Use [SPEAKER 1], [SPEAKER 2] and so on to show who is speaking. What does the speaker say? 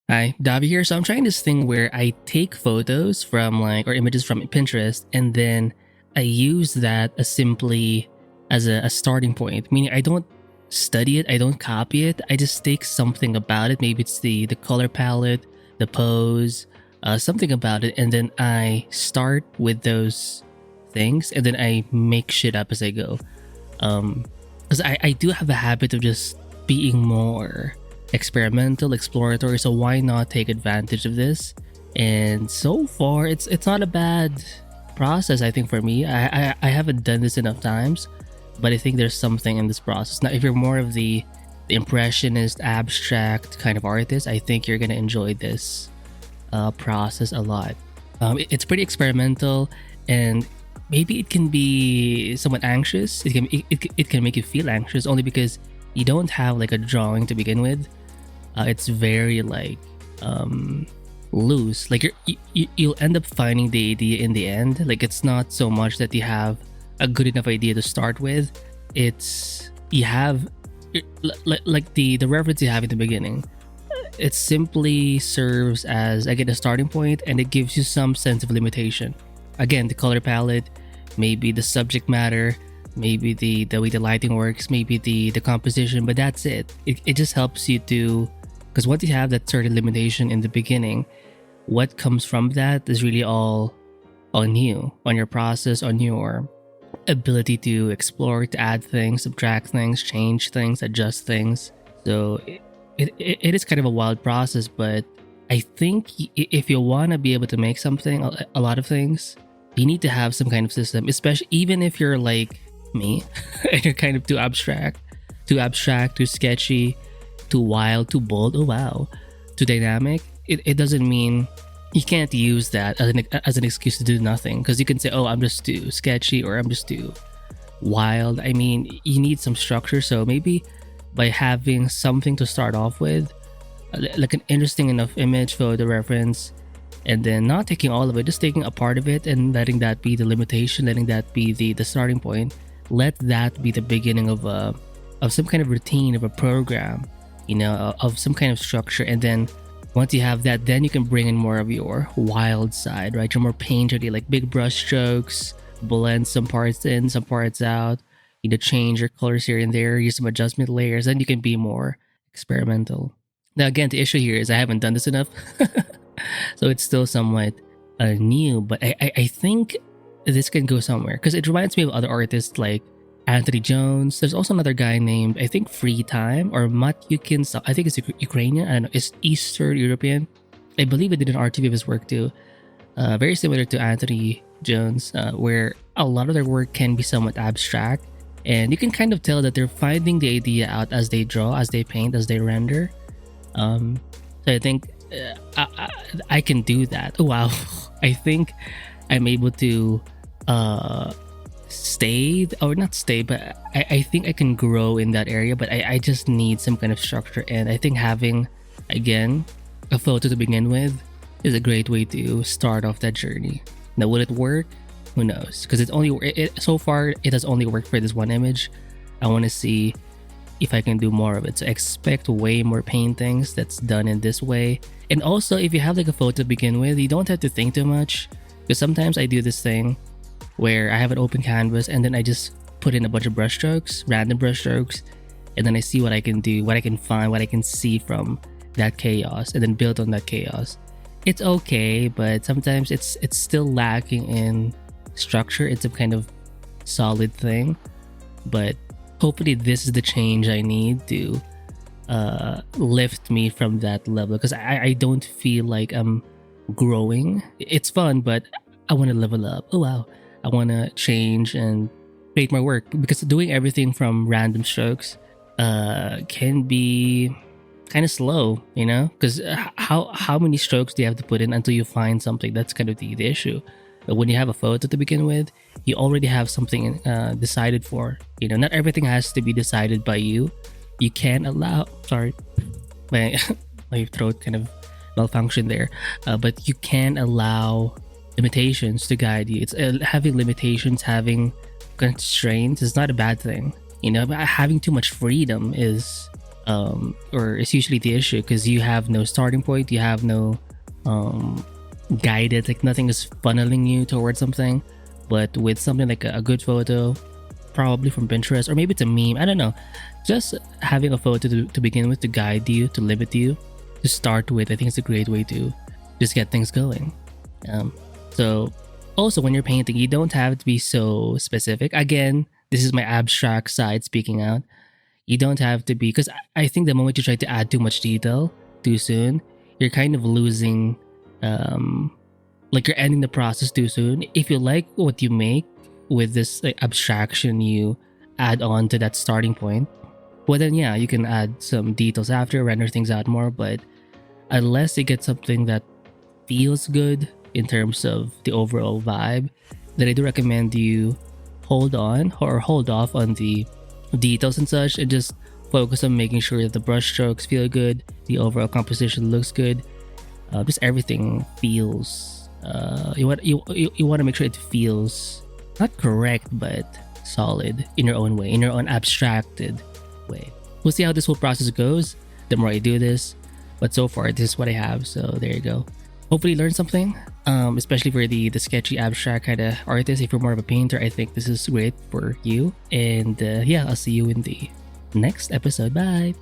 [SPEAKER 1] Hi, Davi here. So I'm trying this thing where I take photos from or images from Pinterest, and then I use that as simply as a starting point. Meaning I don't study it, I don't copy it. I just take something about it. Maybe it's the color palette, the pose, something about it, and then I start with those things, and then I make shit up as I go. Because I do have a habit of just being more experimental, exploratory. So why not take advantage of this? And so far, it's not a bad process. I think for me, I haven't done this enough times, but I think there's something in this process. Now, if you're more of the impressionist, abstract kind of artist, I think you're gonna enjoy this process a lot. It's pretty experimental, and maybe it can be somewhat anxious. It can make you feel anxious only because you don't have like a drawing to begin with. It's very loose. Like you'll end up finding the idea in the end. Like it's not so much that you have a good enough idea to start with. It's you have like the reference you have in the beginning. It simply serves as again a starting point, and it gives you some sense of limitation. Again, the color palette, maybe the subject matter, maybe the way the lighting works, maybe the composition, but that's it. It just helps you to, because once you have that certain limitation in the beginning, what comes from that is really all on you, on your process, on your ability to explore, to add things, subtract things, change things, adjust things. So it is kind of a wild process, but I think if you want to be able to make something, a lot of things, you need to have some kind of system, especially even if you're like me and you're kind of too abstract, too sketchy, too wild, too bold, oh wow, too dynamic. It doesn't mean you can't use that as an excuse to do nothing, because you can say, oh, I'm just too sketchy or I'm just too wild. I mean, you need some structure. So maybe by having something to start off with, like an interesting enough image, photo reference, and then not taking all of it, just taking a part of it and letting that be the limitation, letting that be the starting point. Let that be the beginning of some kind of routine, of a program, of some kind of structure. And then once you have that, then you can bring in more of your wild side, right? You're more painterly, like big brush strokes, blend some parts in, some parts out, change your colors here and there, use some adjustment layers, then you can be more experimental. Now, again, the issue here is I haven't done this enough. So it's still somewhat new, but I think this can go somewhere because it reminds me of other artists like Anthony Jones. There's also another guy named, I think, Free Time or Matyukin. I think it's Ukrainian. I don't know. It's Eastern European. I believe I did an RTV of his work too. Very similar to Anthony Jones, where a lot of their work can be somewhat abstract. And you can kind of tell that they're finding the idea out as they draw, as they paint, as they render. So I think I can do that. Oh, wow. I think I'm able to stay, or not stay, but I think I can grow in that area, but I just need some kind of structure. And I think having, again, a photo to begin with is a great way to start off that journey. Now, will it work? Who knows? Because so far it has only worked for this one image. I want to see if I can do more of it. So expect way more paintings that's done in this way. And also, if you have like a photo to begin with, you don't have to think too much. Because sometimes I do this thing where I have an open canvas and then I just put in a bunch of brush strokes, random brush strokes, and then I see what I can do, what I can find, what I can see from that chaos, and then build on that chaos. It's okay, but sometimes it's still lacking in structure. It's a kind of solid thing, but hopefully this is the change I need to lift me from that level, because I don't feel like I'm growing. It's fun, but I want to level up. Oh wow, I want to change and create my work, because doing everything from random strokes can be kind of slow, because how many strokes do you have to put in until you find something? That's kind of the issue. But when you have a photo to begin with, you already have something decided for. Not everything has to be decided by you. You can allow, sorry, my throat kind of malfunctioned there, but you can allow limitations to guide you. It's having limitations, having constraints is not a bad thing. But having too much freedom is or it's usually the issue because you have no starting point, you have no um, guided, like nothing is funneling you towards something. But with something like a good photo, probably from Pinterest, or maybe it's a meme, I don't know, just having a photo to begin with, to guide you, to limit you, to start with, I think it's a great way to just get things going. So also when you're painting, you don't have to be so specific. Again, this is my abstract side speaking out. You don't have to be, because I think the moment you try to add too much detail too soon, you're kind of losing, like you're ending the process too soon. If you like what you make with this like abstraction you add on to that starting point, well then yeah, you can add some details after, render things out more. But unless you get something that feels good in terms of the overall vibe, then I do recommend you hold on or hold off on the details and such, and just focus on making sure that the brush strokes feel good, the overall composition looks good, just everything feels. You want to make sure it feels not correct but solid in your own way, in your own abstracted way. We'll see how this whole process goes the more I do this, but so far this is what I have. So there you go. Hopefully you learned something, especially for the sketchy abstract kind of artist. If you're more of a painter, I think this is great for you. And yeah, I'll see you in the next episode. Bye.